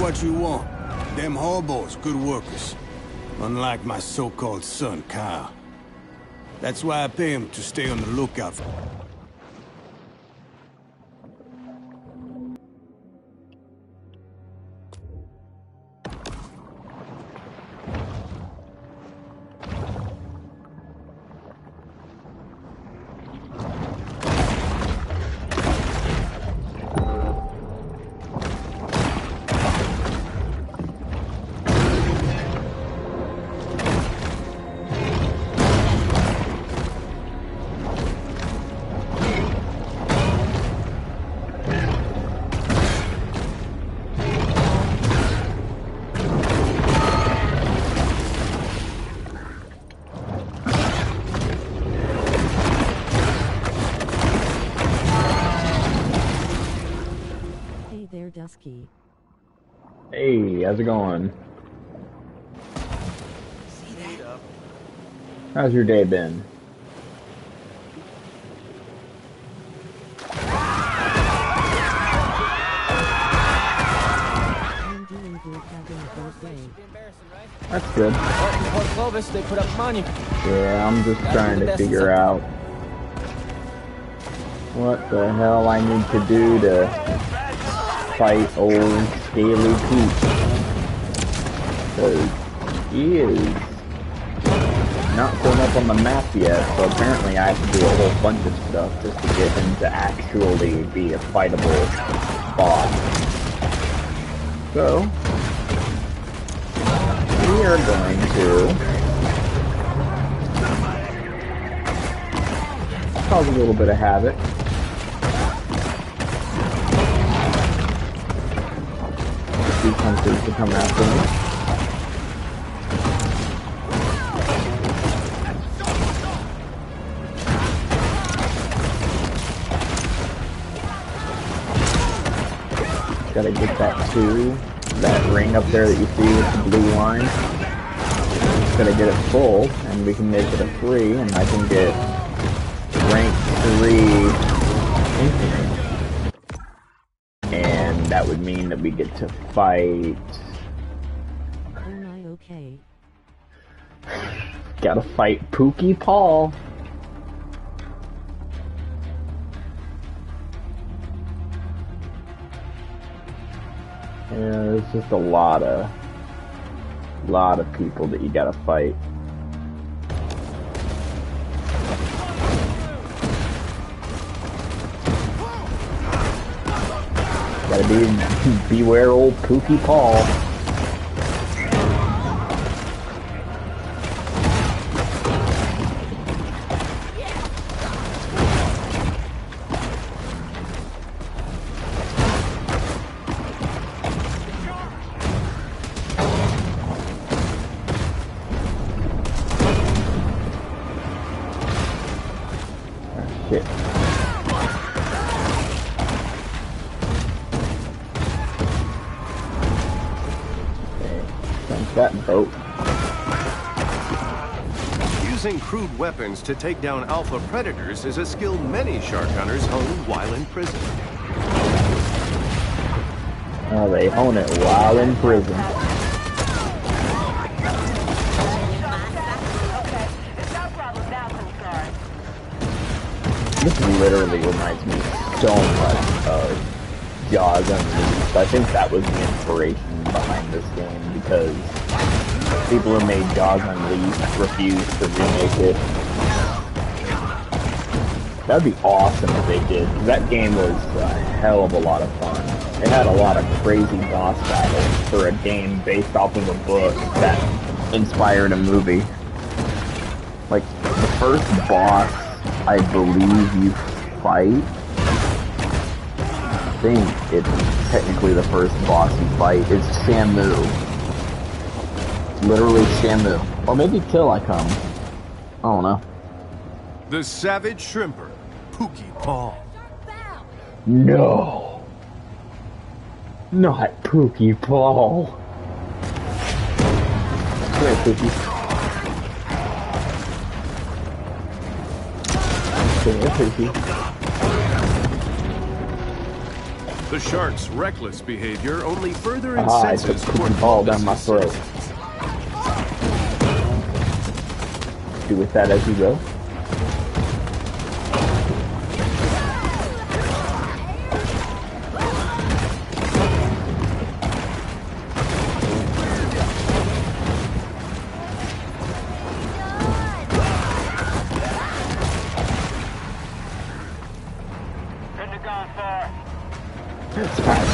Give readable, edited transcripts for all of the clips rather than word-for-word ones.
what you want. Them hobos, good workers. Unlike my so-called son, Kyle. That's why I pay him to stay on the lookout for... Dusky. Hey, how's it going? How's your day been? That's good. In Port Clovis, they put up monuments. Yeah, I'm just trying to figure out what the hell I need to do to fight old Scaly Pete. Because he is not shown up on the map yet, so apparently I have to do a whole bunch of stuff just to get him to actually be a fightable boss. So, we are going to cause a little bit of havoc. Two countries to come after me. Gotta get that 2. That ring up there that you see with the blue line. Just gotta get it full, and we can make it a 3, and I can get rank 3 infinite. And that would mean that we get to fight... Am I okay? Gotta fight Pookie Paul. Yeah, there's just a lot of people that you gotta fight. Gotta beware old Pookie Paul. Shit. That boat. Using crude weapons to take down alpha predators is a skill many shark hunters hone while in prison. Oh, they hone it while in prison. This literally reminds me so much of Jaws Unleashed. I think that was the inspiration behind this game, because people who made Jaws Unleashed refused to remake it. That'd be awesome if they did. That game was a hell of a lot of fun. It had a lot of crazy boss battles for a game based off of a book that inspired a movie. Like, the first boss I believe you fight, I think it's technically the first boss you fight, is Shamu. Literally Shamu. Or maybe till I come. I don't know. The Savage Shrimper, Pookie Paul. No! Not Pookie Paul. Come here, Pookie. Come here, Pookie. The shark's reckless behavior only further I took incenses the Port ball down my Clovis's throat. citizens. Do with that as you will. It's fine.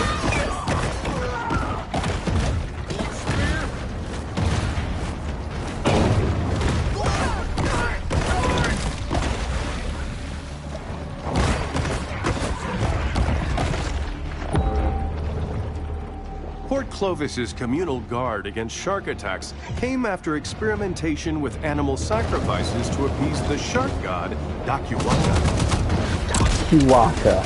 Port Clovis's communal guard against shark attacks came after experimentation with animal sacrifices to appease the shark god, Dakiwaka. Kiwaka.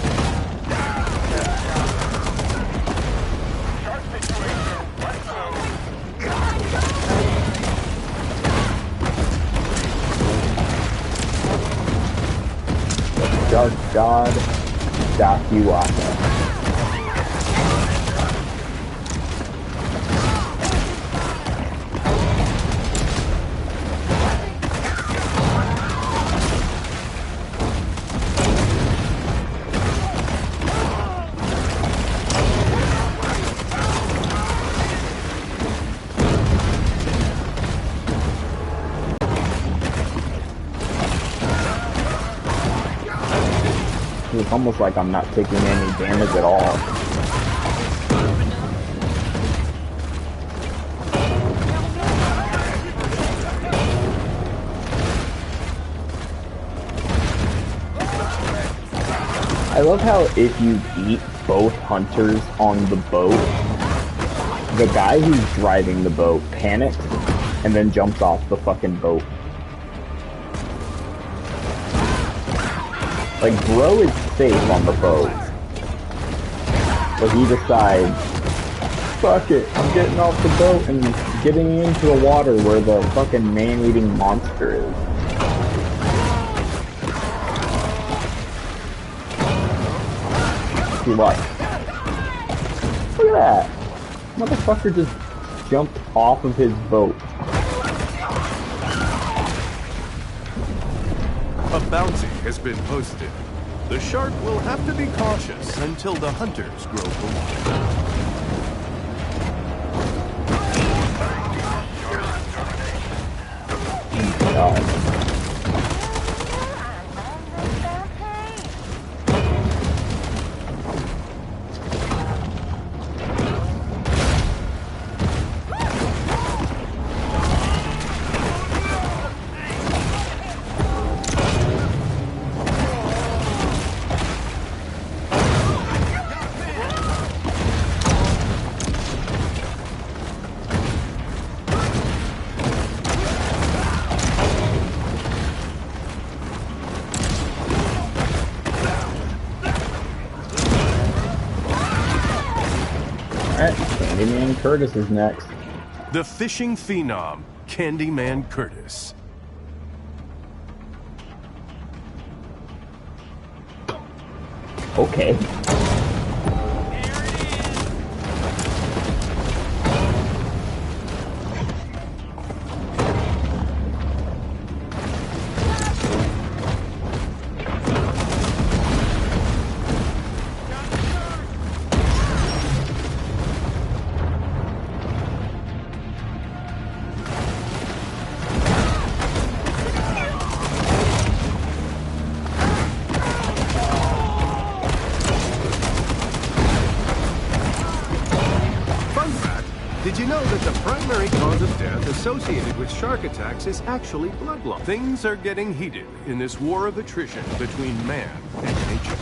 Shark god, Dakiwaka. It's almost like I'm not taking any damage at all. I love how if you eat both hunters on the boat, the guy who's driving the boat panics and then jumps off the fucking boat. Like, bro is safe on the boat, but he decides, fuck it, I'm getting off the boat and getting into the water where the fucking man-eating monster is. See what? Look at that! Motherfucker just jumped off of his boat. A bounty has been posted. The shark will have to be cautious until the hunters grow bold. God. Alright, Candyman Curtis is next. The fishing phenom, Candyman Curtis. Okay. Did you know that the primary cause of death associated with shark attacks is actually blood loss? Things are getting heated in this war of attrition between man and nature.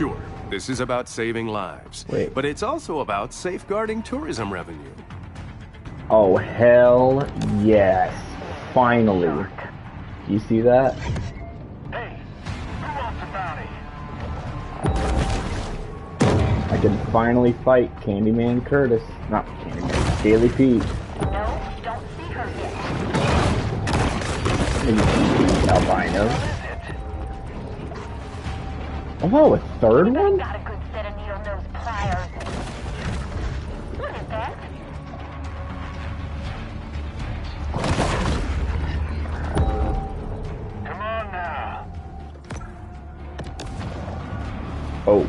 Sure, this is about saving lives. Wait. But it's also about safeguarding tourism revenue. Oh, hell yes. Finally. Do you see that? Hey, who wants a bounty? I can finally fight Candyman Curtis. Not Candyman, Scaly Pete. No, don't see her yet. Albino. Oh, a third one? Got a good set of needle-nosed pliers. What is that? Come on now. Oh.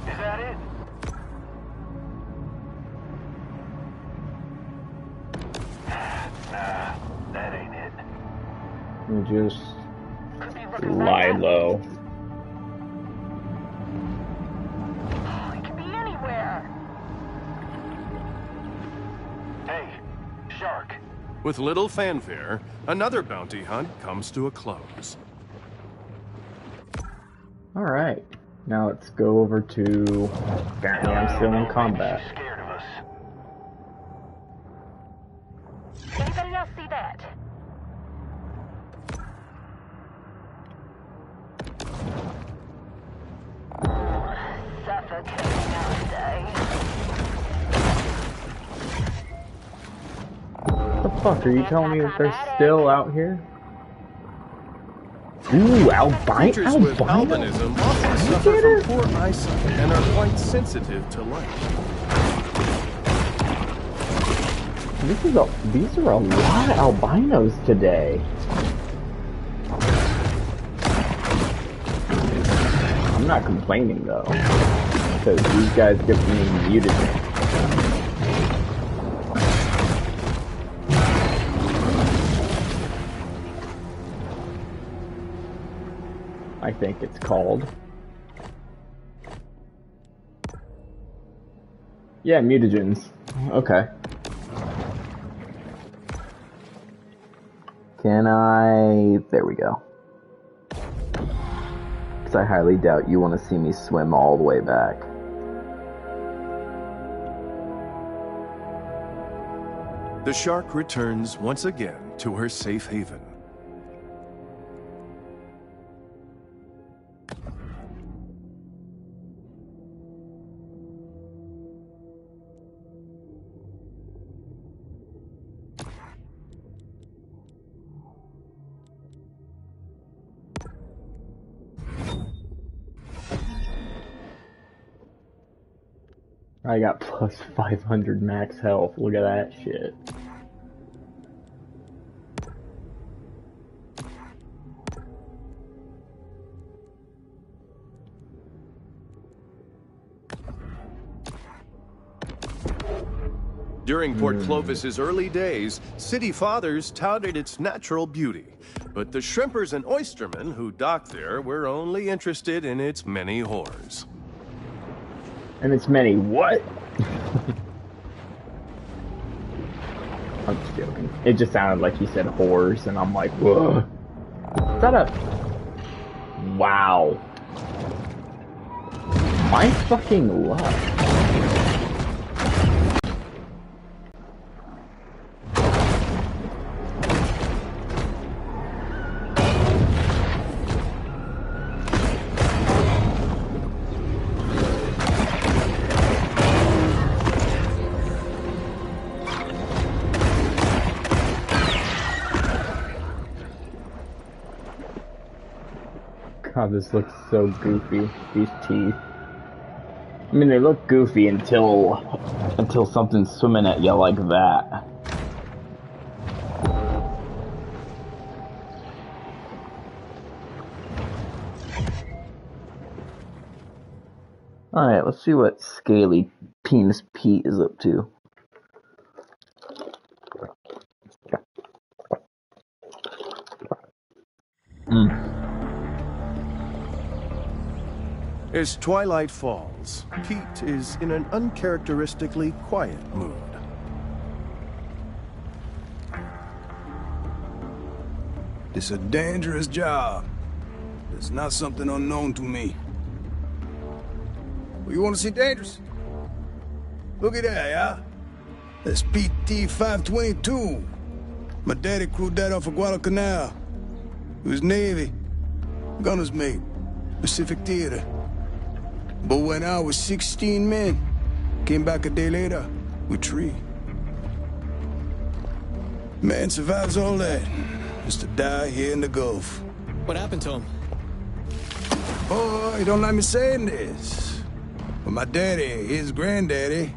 Is that it? Nah, that ain't it. Let me just Could be looking lie right low. now. It could be anywhere. Hey, shark. With little fanfare, another bounty hunt comes to a close. Alright. Now let's go over to... Apparently I'm still in combat. She's scared of us. Anybody else see that? Suffocating all day. What the fuck? Are you telling me that they're still out here? Ooh, Creatures with albino? albinism often suffer from poor eyesight and are quite sensitive to light. These are a lot of albinos today. I'm not complaining though, because these guys get me muted. I think it's called. Yeah, mutagens. Okay. Can I... There we go. Because I highly doubt you want to see me swim all the way back. The shark returns once again to her safe haven. I got plus 500 max health. Look at that shit. During Port Clovis's early days, city fathers touted its natural beauty. But the shrimpers and oystermen who docked there were only interested in its many whores. And it's many what? I'm just joking. It just sounded like he said whores, and I'm like, whoa. Is that a... Wow. My fucking luck. God, this looks so goofy. These teeth. I mean, they look goofy until something's swimming at you like that. Alright, let's see what Scaly Penis Pete is up to. As twilight falls, Pete is in an uncharacteristically quiet mood. It's a dangerous job. It's not something unknown to me. Well, you want to see dangerous? Look at that, yeah? That's PT 522. My daddy crewed that off of Guadalcanal. He was Navy. Gunner's mate. Pacific Theater. But when I was 16 men, came back a day later with 3. Man survives all that, just to die here in the Gulf. What happened to him? Boy, you don't like me saying this, but my daddy, his granddaddy,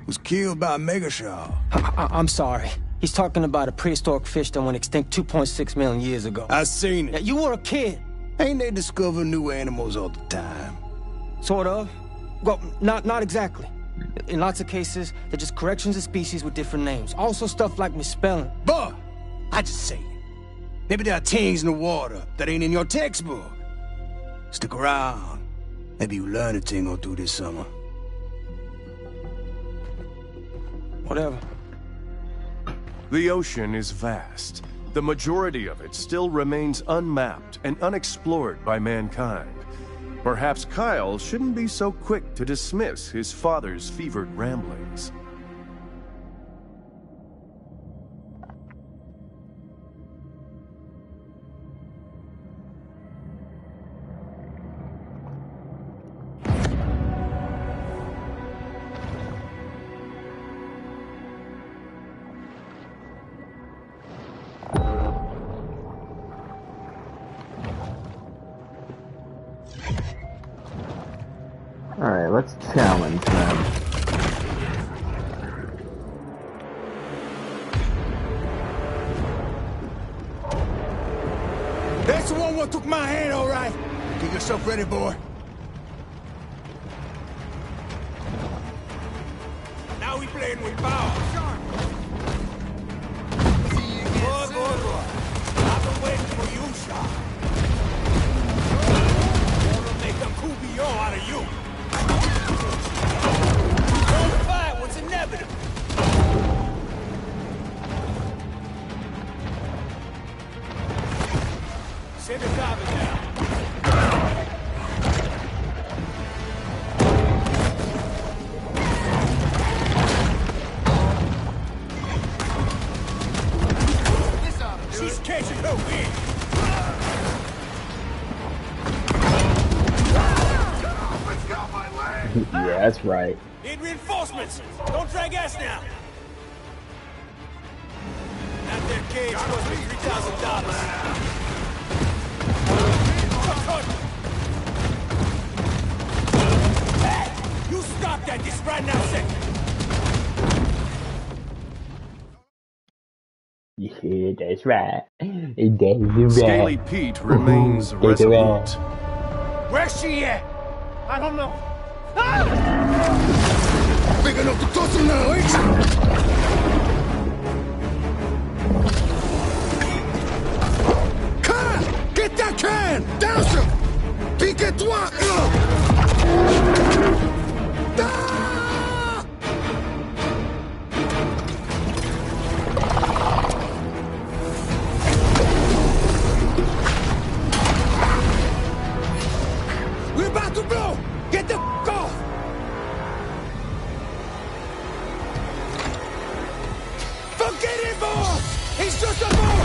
was killed by a megashark. I'm sorry. He's talking about a prehistoric fish that went extinct 2.6 million years ago. I seen Yeah, it. you were a kid. Ain't they discover new animals all the time? Sort of. Well, not exactly. In lots of cases, they're just corrections of species with different names. Also stuff like misspelling. But I just say it. Maybe there are things in the water that ain't in your textbook. Stick around. Maybe you learn a thing or two this summer. Whatever. The ocean is vast. The majority of it still remains unmapped and unexplored by mankind. Perhaps Kyle shouldn't be so quick to dismiss his father's fevered ramblings. Alright, let's challenge them. That's the one what took my hand, all right. Get yourself ready, boy. Now we playing with power. Boy. I've been waiting for you, Shark. Gonna make a coupillon out of you. Don't fight what's inevitable. Send the garbage down. She's catching her wind. Yeah, that's right. Need reinforcements. Don't drag us now. That there cage cost me $3,000. Hey, you stop that this right now, second. Yeah, that's right. That's right. Scaly Pete remains That's right. resolute. Where's she at? I don't know. Big enough to toss him now, ain't you? Can! Get that can! Douse him! Pique-toi! Ah! We're about to blow! Get the f*** off! Forget it, boss! He's just a boy!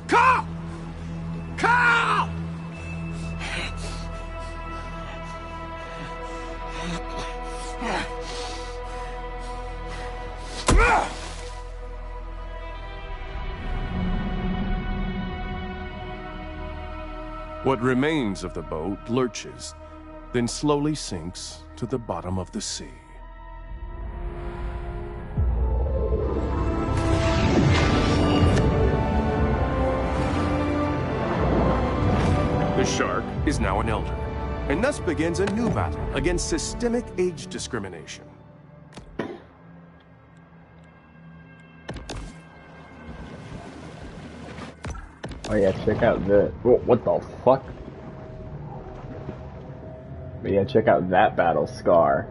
Carl! Carl! What remains of the boat lurches, then slowly sinks to the bottom of the sea. The shark is now an elder, and thus begins a new battle against systemic age discrimination. Oh yeah, check out the... Oh, what the fuck? But yeah, check out that battle scar.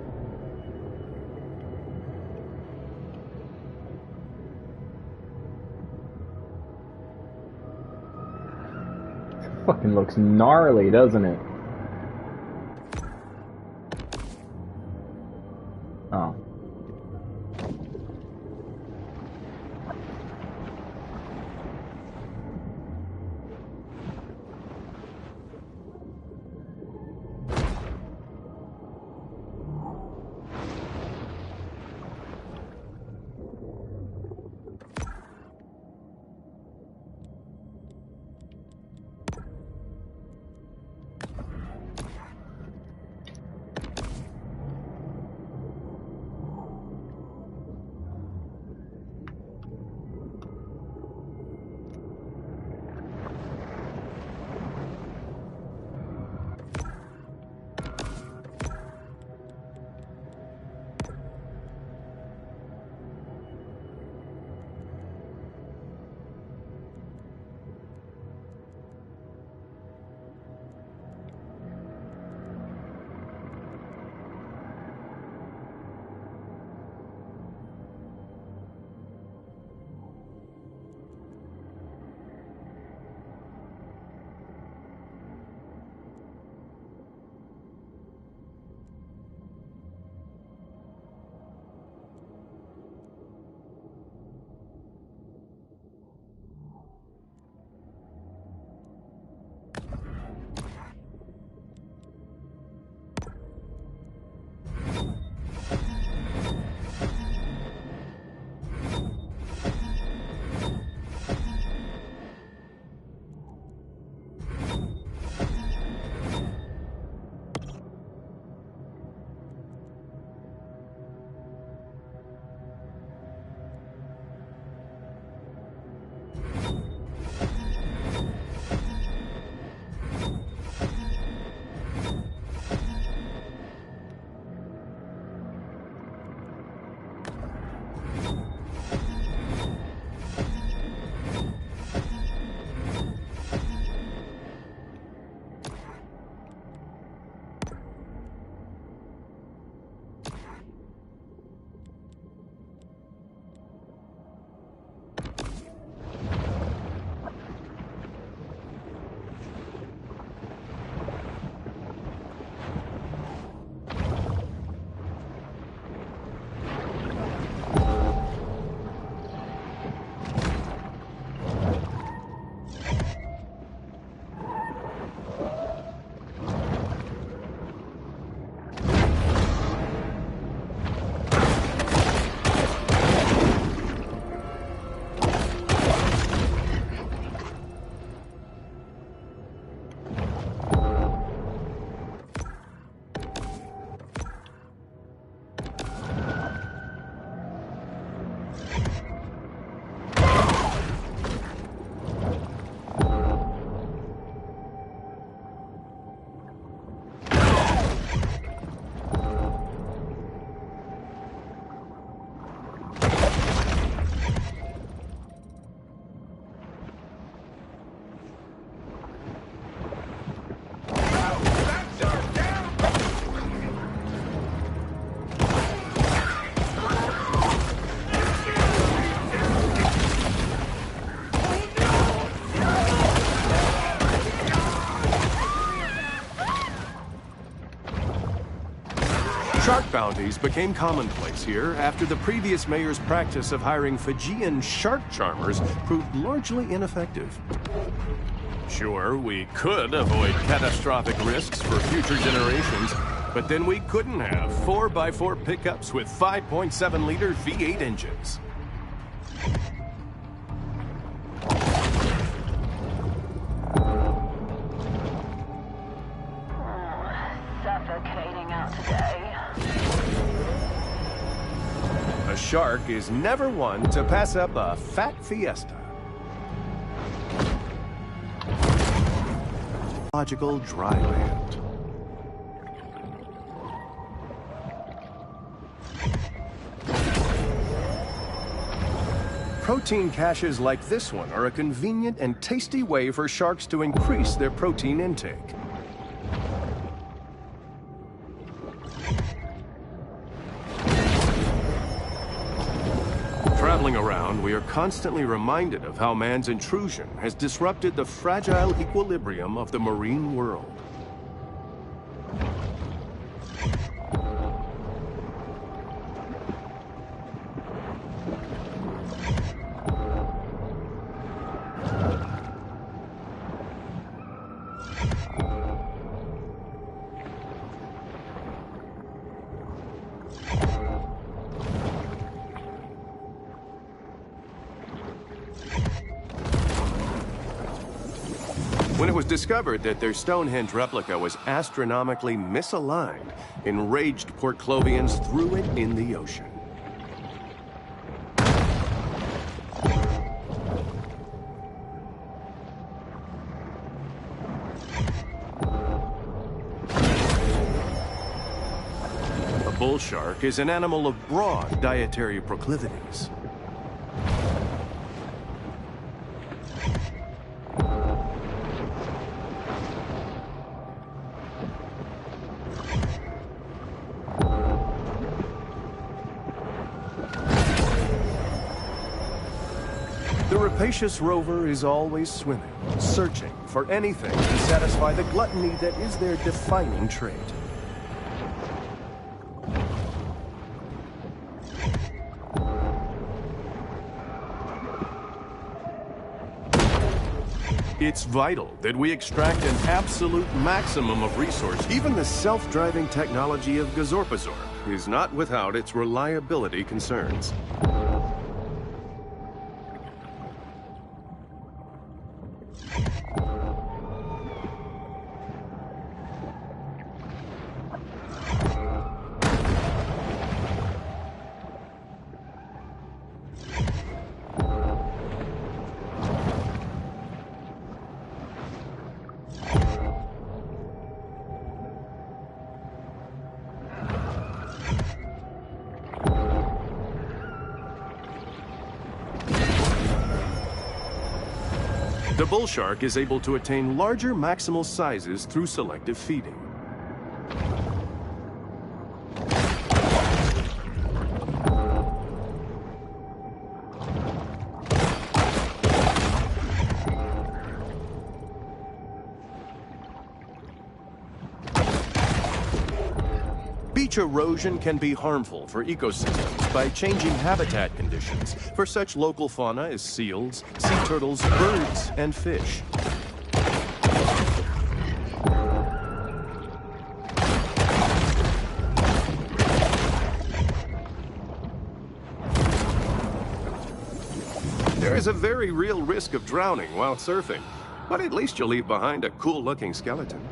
Fucking looks gnarly, doesn't it? Oh. Shark bounties became commonplace here after the previous mayor's practice of hiring Fijian shark charmers proved largely ineffective. Sure, we could avoid catastrophic risks for future generations, but then we couldn't have 4x4 pickups with 5.7-liter V8 engines. Suffocating out today. A shark is never one to pass up a fat fiesta. Logical dry land. Protein caches like this one are a convenient and tasty way for sharks to increase their protein intake. Traveling Looking around, we are constantly reminded of how man's intrusion has disrupted the fragile equilibrium of the marine world. When it was discovered that their Stonehenge replica was astronomically misaligned, enraged Port Clovians threw it in the ocean. A bull shark is an animal of broad dietary proclivities. The rapacious rover is always swimming, searching for anything to satisfy the gluttony that is their defining trait. It's vital that we extract an absolute maximum of resource. Even the self-driving technology of Gazorpazorp is not without its reliability concerns. The bull shark is able to attain larger maximal sizes through selective feeding. Beach erosion can be harmful for ecosystems by changing habitat conditions for such local fauna as seals, sea turtles, birds, and fish. There is a very real risk of drowning while surfing, but at least you'll leave behind a cool-looking skeleton.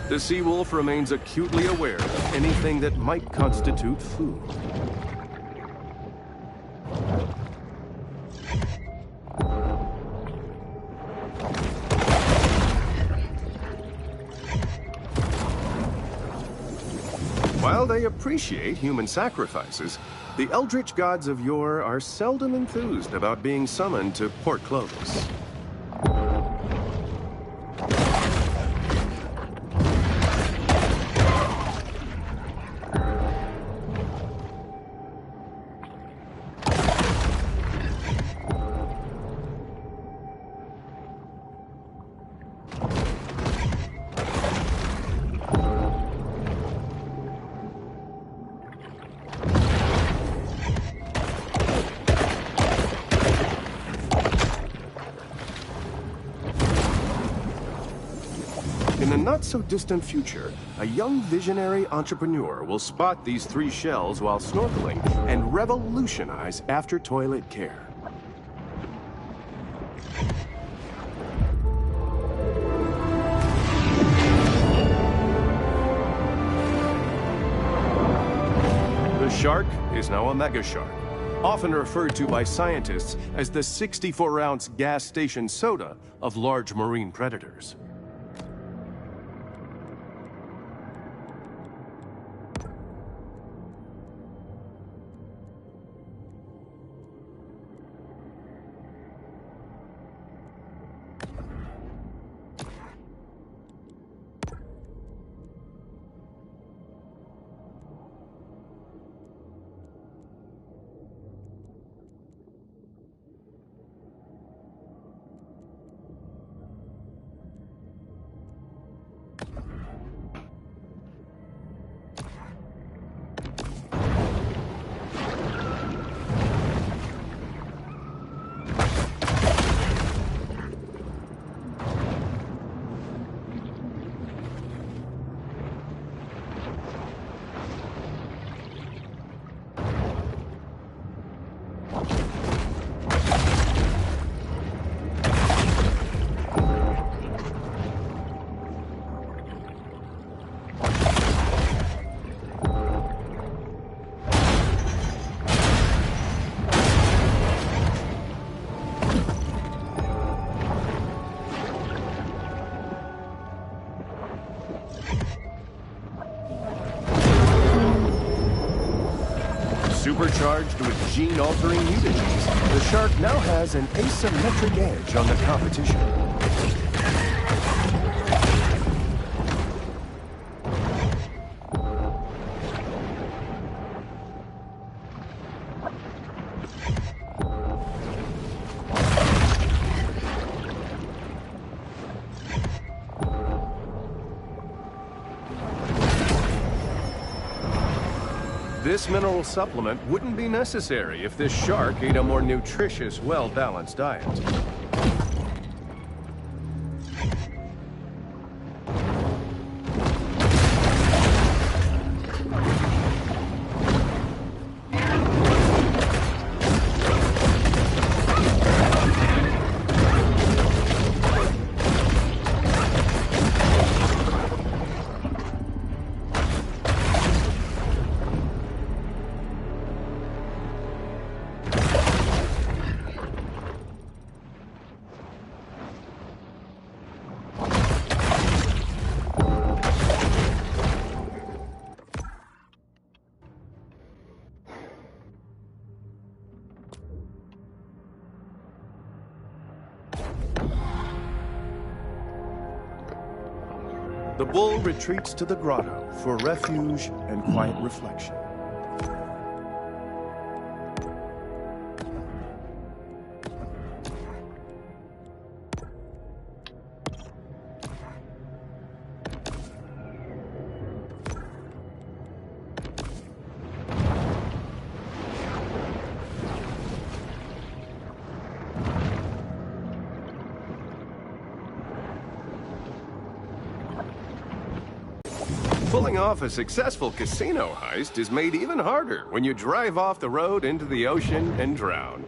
The sea wolf remains acutely aware of anything that might constitute food. While they appreciate human sacrifices, the eldritch gods of yore are seldom enthused about being summoned to Port Clovis. not-so-distant future, a young visionary entrepreneur will spot these 3 shells while snorkeling and revolutionize after-toilet care. The shark is now a mega shark, often referred to by scientists as the 64-ounce gas station soda of large marine predators. Supercharged with gene-altering mutagens, the shark now has an asymmetric edge on the competition. This mineral supplement wouldn't be necessary if this shark ate a more nutritious, well-balanced diet. The bull retreats to the grotto for refuge and quiet reflection. Pulling off a successful casino heist is made even harder when you drive off the road into the ocean and drown.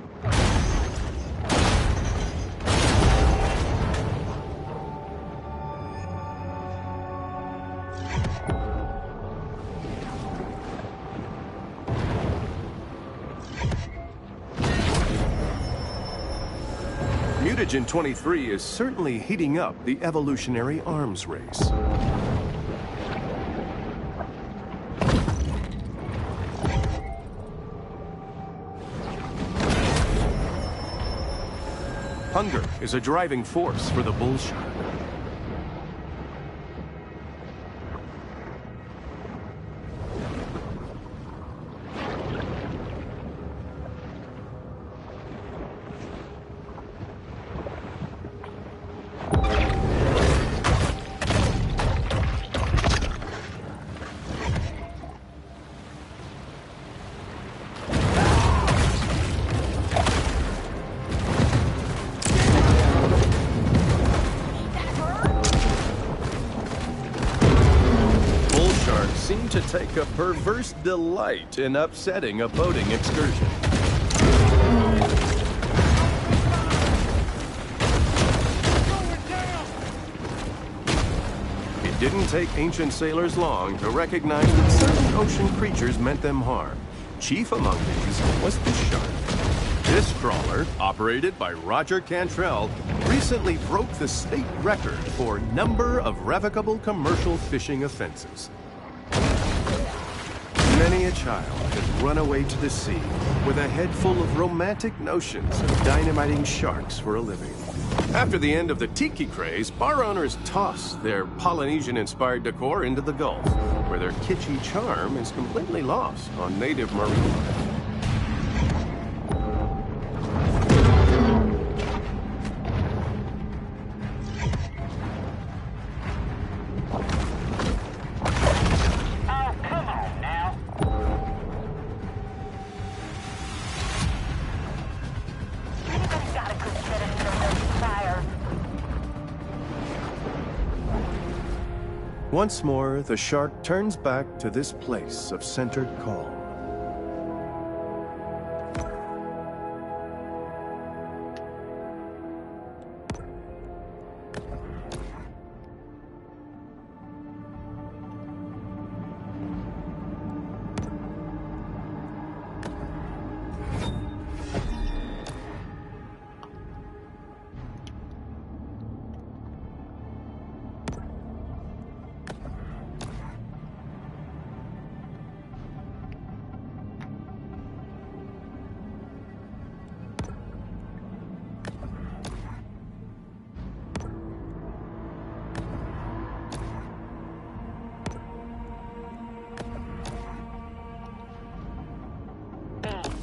Mutagen 23 is certainly heating up the evolutionary arms race. Hunger is a driving force for the bull shark. seem to take a perverse delight in upsetting a boating excursion. It didn't take ancient sailors long to recognize that certain ocean creatures meant them harm. Chief among these was the shark. This trawler, operated by Roger Cantrell, recently broke the state record for number of revocable commercial fishing offenses. Many a child has run away to the sea with a head full of romantic notions of dynamiting sharks for a living. After the end of the tiki craze, bar owners tossed their Polynesian-inspired decor into the Gulf, where their kitschy charm is completely lost on native marine life. Once more, the shark turns back to this place of centered calm.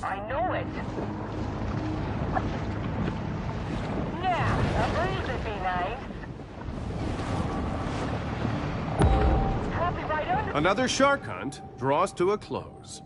I know it. Yeah, a breeze would be nice. Probably right under. Another shark hunt draws to a close.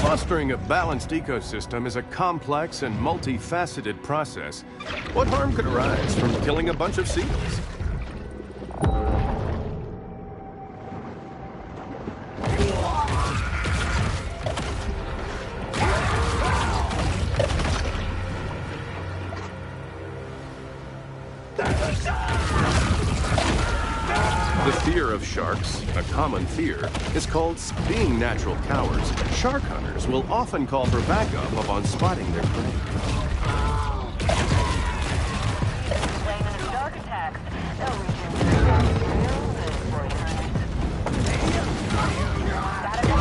Fostering a balanced ecosystem is a complex and multifaceted process. What harm could arise from killing a bunch of seals? The fear of sharks, a common fear, is called being natural cowards. Shark hunters will often call for backup upon spotting their prey. Blaming shark attacks. They'll reach into their real good for you, honey. Gotta go.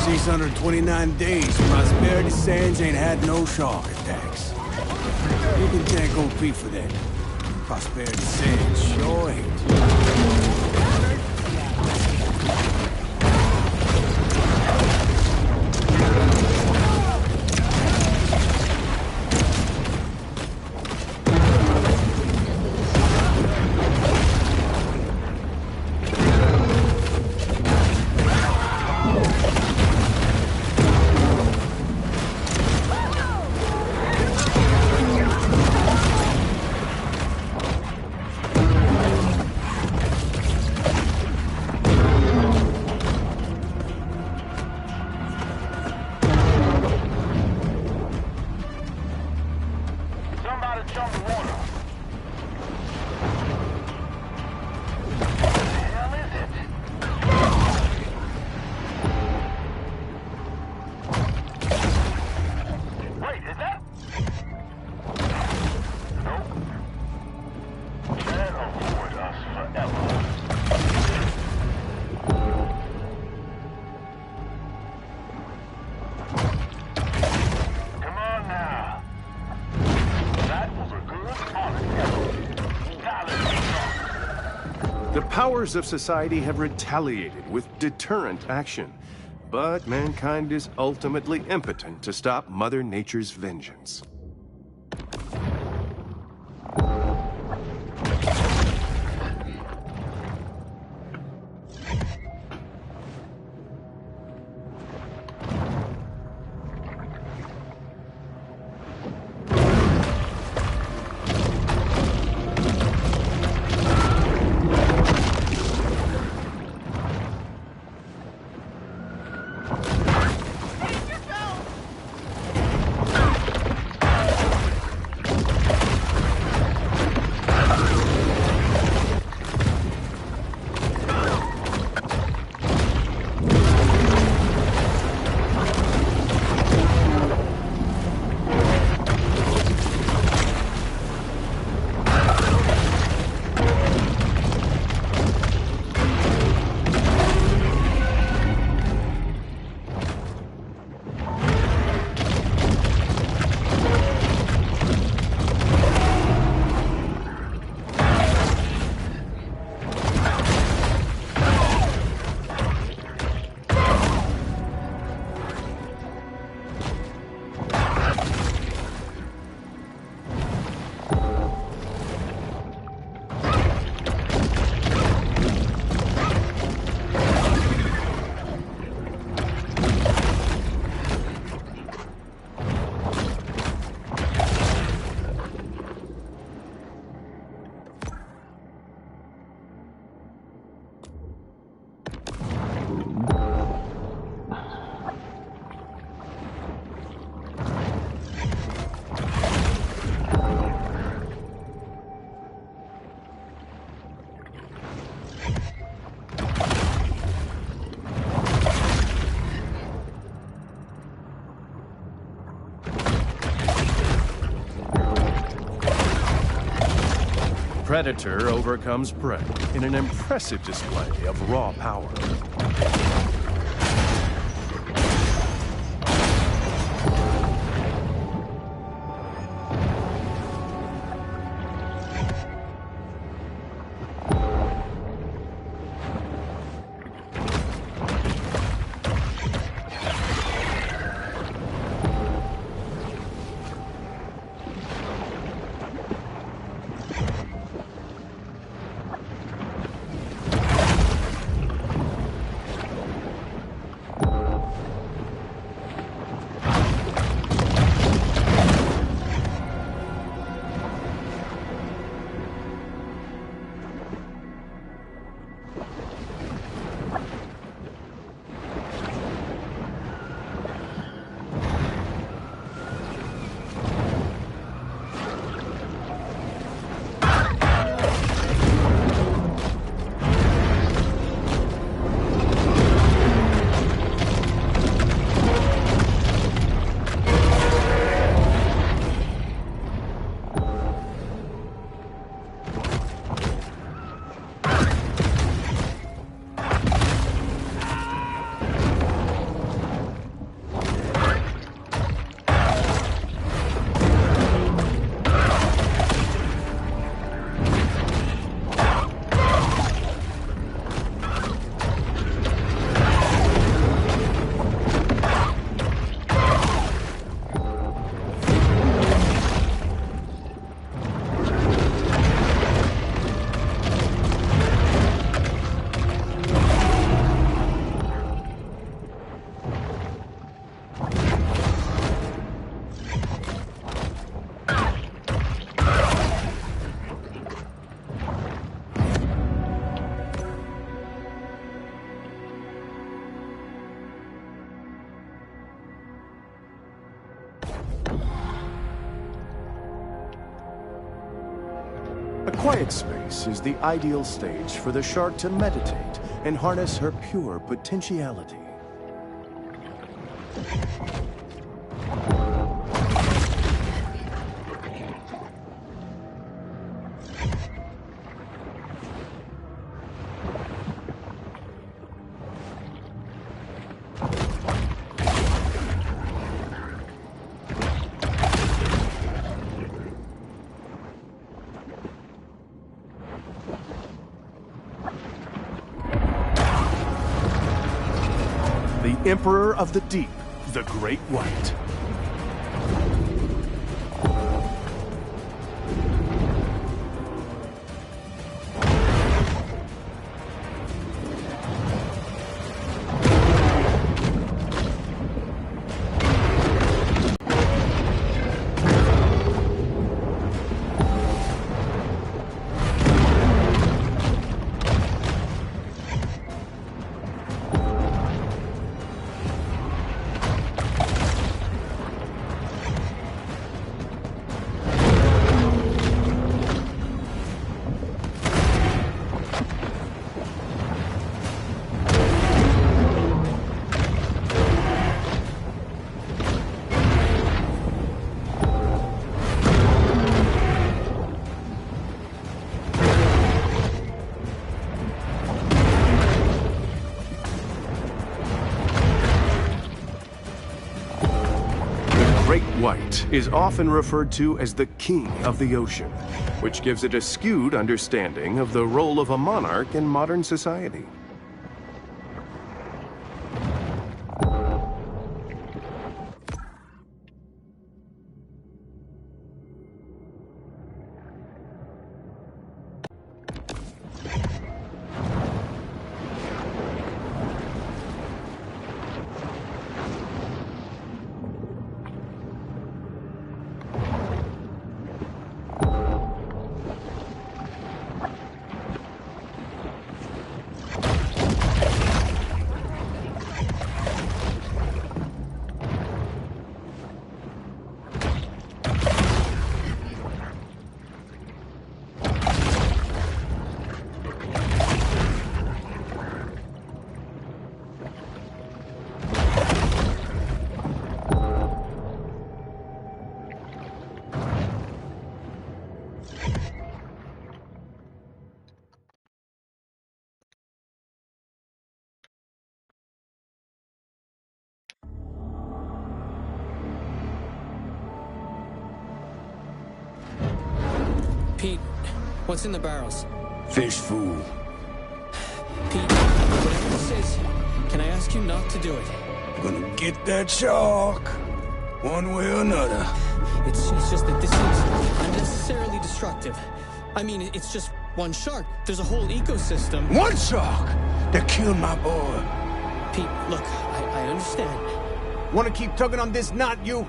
Six 629 days, Prosperity Sands ain't had no shark attacks. You can thank OP for that. Prosperity Sands sure ain't. The powers of society have retaliated with deterrent action, but mankind is ultimately impotent to stop Mother Nature's vengeance. Predator overcomes prey in an impressive display of raw power. A quiet space is the ideal stage for the shark to meditate and harness her pure potentiality. The Emperor of the Deep, the Great White. White is often referred to as the King of the Ocean, which gives it a skewed understanding of the role of a monarch in modern society. Pete, what's in the barrels? Fish food. Pete, whatever this is, can I ask you not to do it? Gonna get that shark. One way or another. It's just that this is unnecessarily destructive. I mean, it's just one shark. There's a whole ecosystem. One shark that killed my boy. Pete, look, I understand. Wanna keep tugging on this knot, you?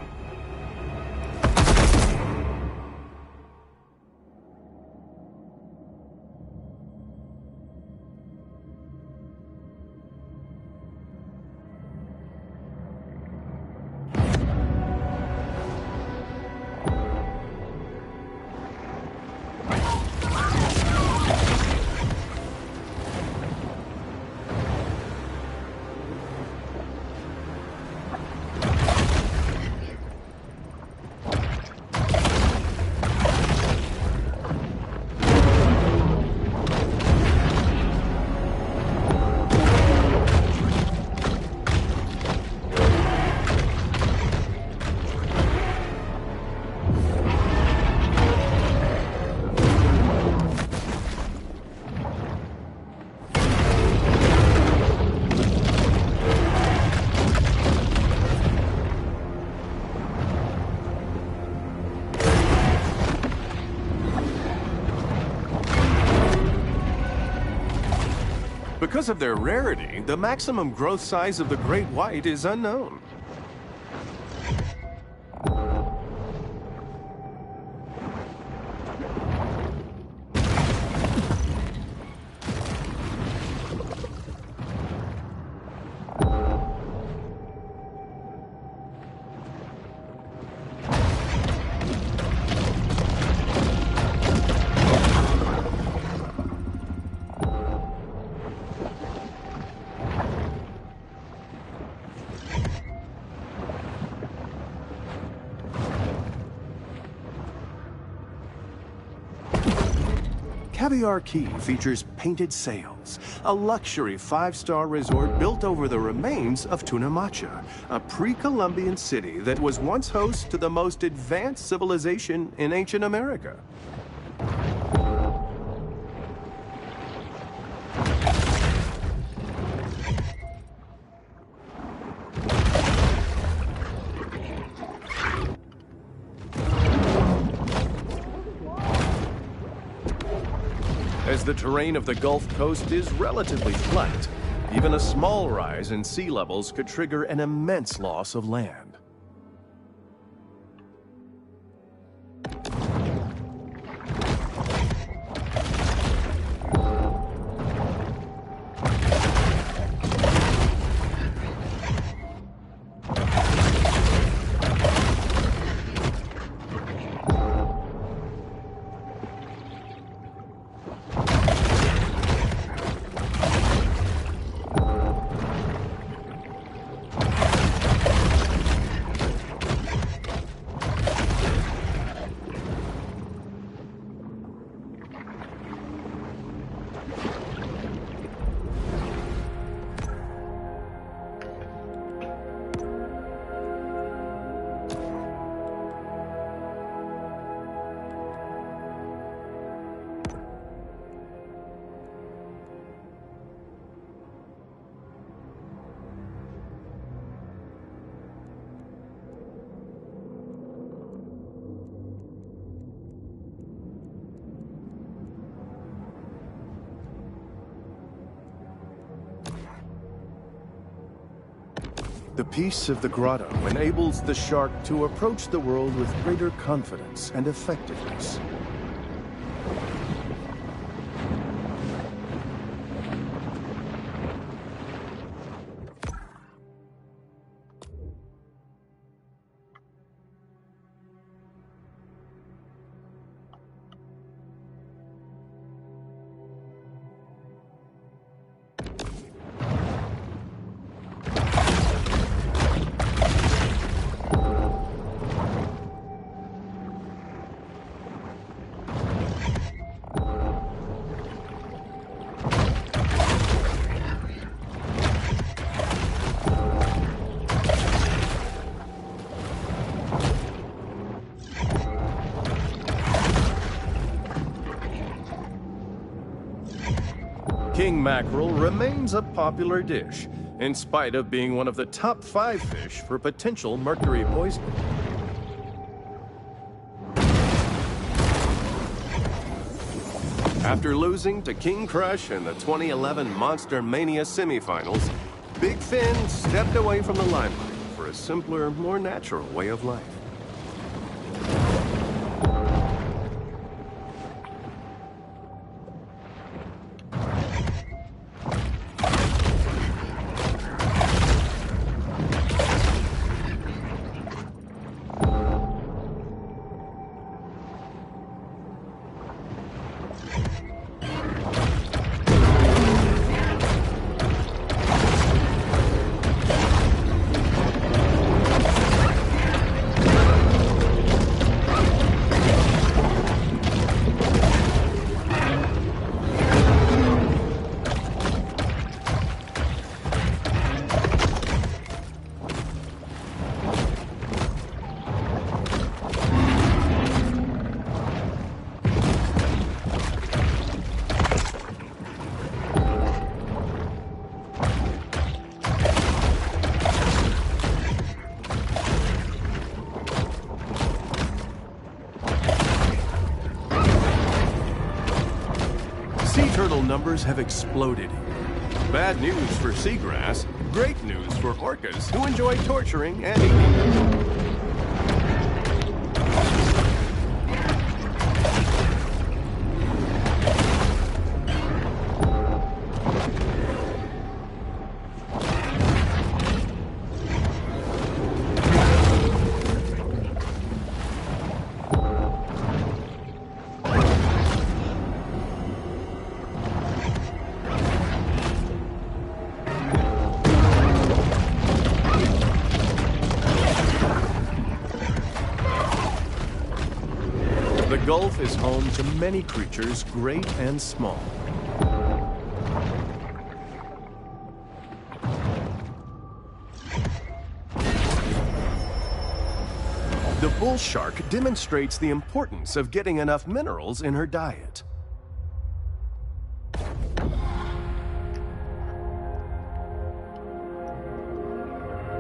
Because of their rarity, the maximum growth size of the great white is unknown. Caviar Key features painted sails, a luxury 5-star resort built over the remains of Tunamacha, a pre-Columbian city that was once host to the most advanced civilization in ancient America. As the terrain of the Gulf Coast is relatively flat, even a small rise in sea levels could trigger an immense loss of land. The peace of the grotto enables the shark to approach the world with greater confidence and effectiveness. king mackerel remains a popular dish, in spite of being one of the top 5 fish for potential mercury poisoning. After losing to King Crush in the 2011 Monster Mania semifinals, Big Fin stepped away from the limelight for a simpler, more natural way of life. Sea turtle numbers have exploded here. Bad news for seagrass, great news for orcas who enjoy torturing and eating. The Gulf is home to many creatures, great and small. The bull shark demonstrates the importance of getting enough minerals in her diet.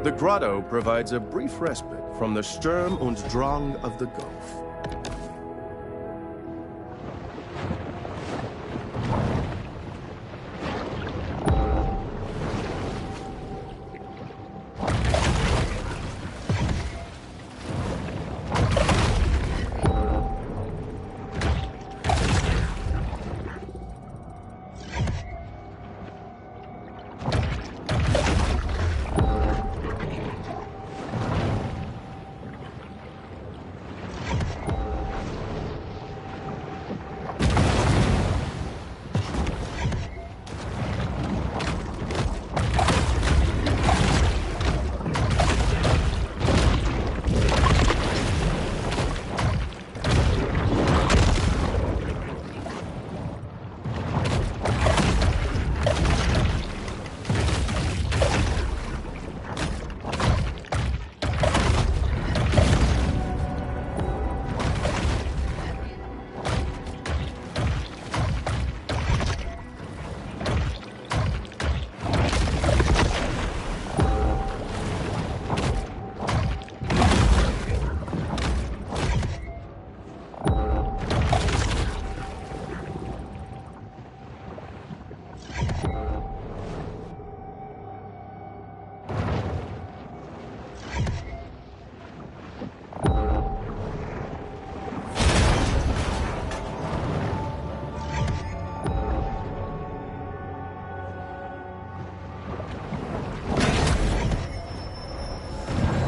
The grotto provides a brief respite from the Sturm und Drang of the Gulf.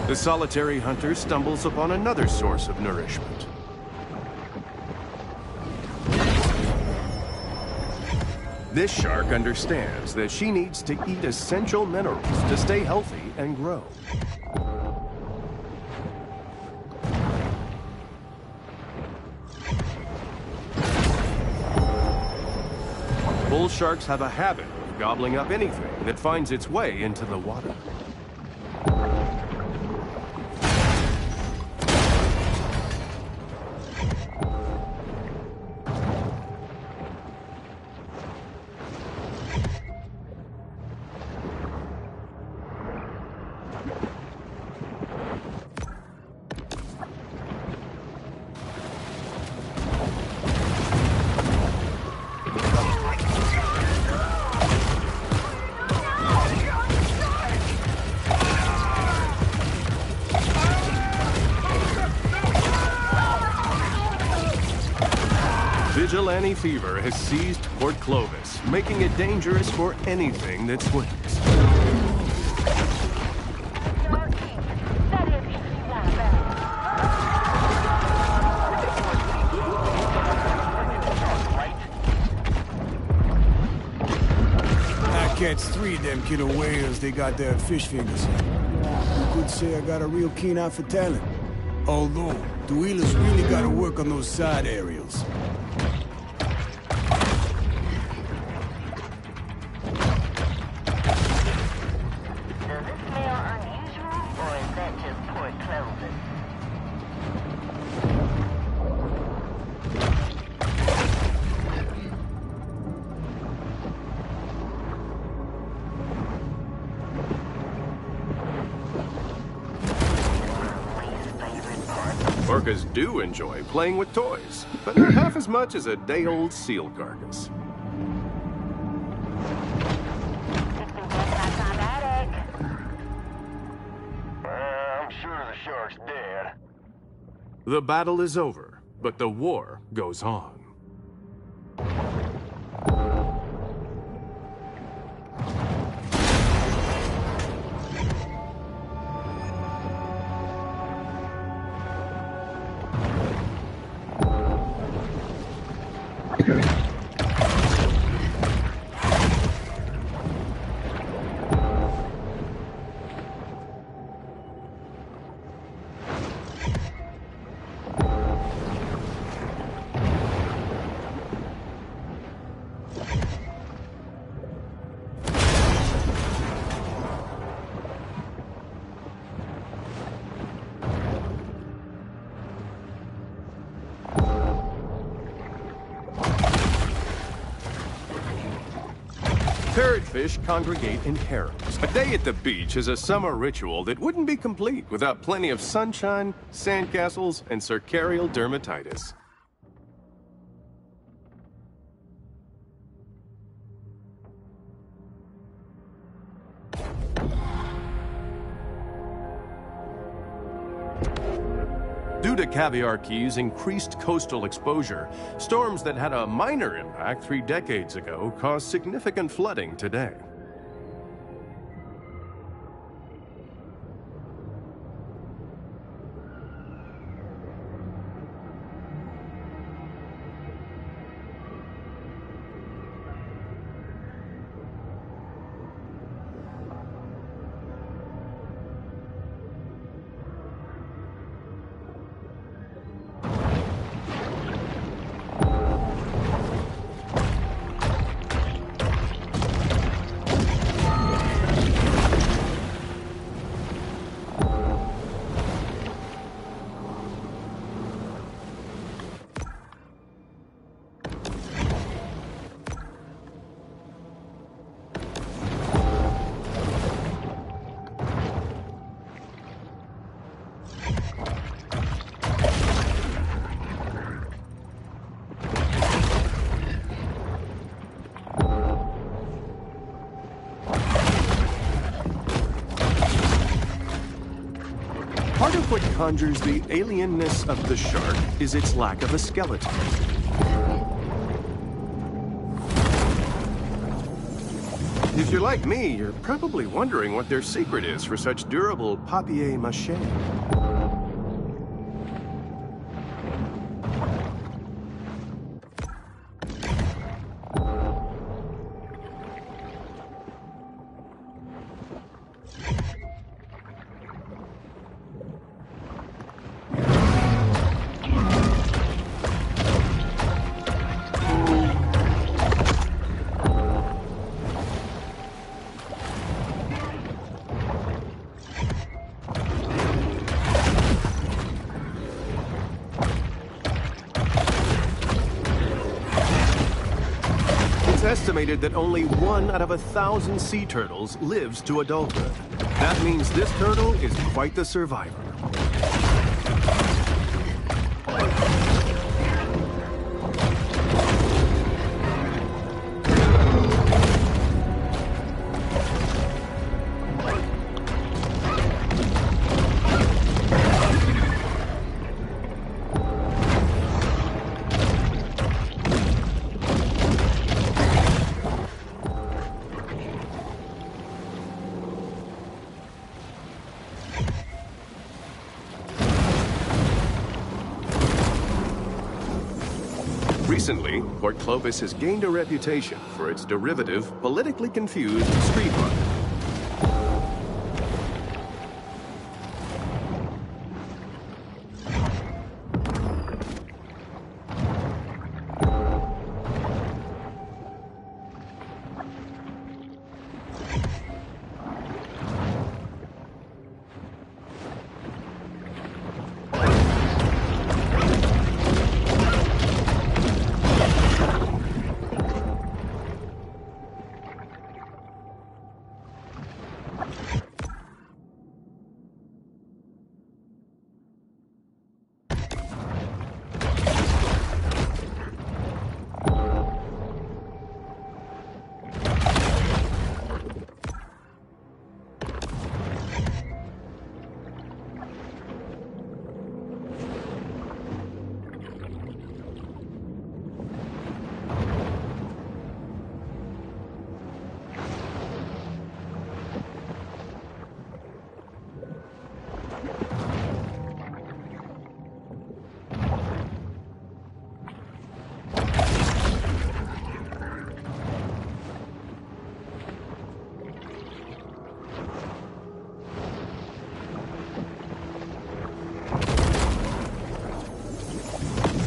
The solitary hunter stumbles upon another source of nourishment. This shark understands that she needs to eat essential minerals to stay healthy and grow. Bull sharks have a habit of gobbling up anything that finds its way into the water. Ypsilanti fever has seized Port Clovis, making it dangerous for anything that swims. I catch 3 of them killer whales they got their fish fingers in. You could say I got a real keen eye for talent. Although, the wheelers really gotta work on those side aerials. Does this smell unusual, or is that just Port Clovis? Orcas do enjoy playing with toys, but not half as much as a day-old seal carcass. I'm sure the shark's dead. The battle is over, but the war goes on. Parrotfish congregate in harems. A day at the beach is a summer ritual that wouldn't be complete without plenty of sunshine, sandcastles, and cercarial dermatitis. Due to Caviar Key's increased coastal exposure, storms that had a minor impact 3 decades ago cause significant flooding today. Part of what conjures the alienness of the shark is its lack of a skeleton. If you're like me, you're probably wondering what their secret is for such durable papier-mâché. Estimated that only 1 out of 1,000 sea turtles lives to adulthood. That means this turtle is quite the survivor. Recently, Port Clovis has gained a reputation for its derivative, politically confused street market.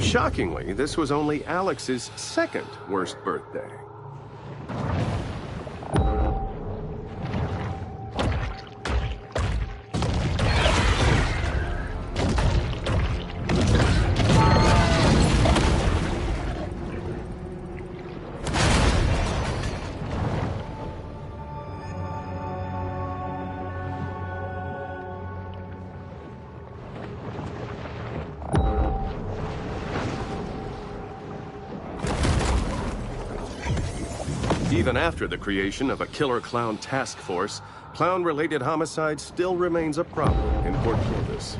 Shockingly, this was only Alex's second worst birthday. Even after the creation of a killer clown task force, clown-related homicide still remains a problem in Port Clovis.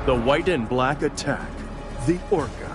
The white and black attack, the Orca.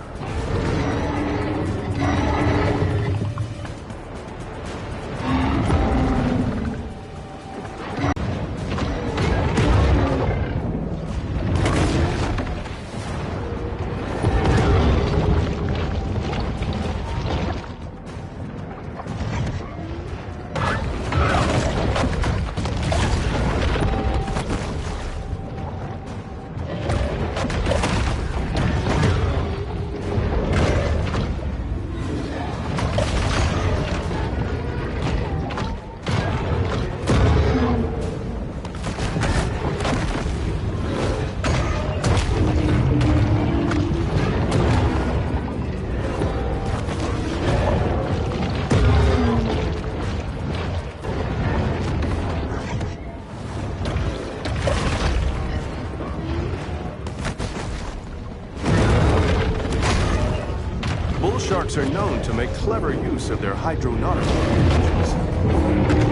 Bull sharks are known to make clever use of their hydronautical abilities.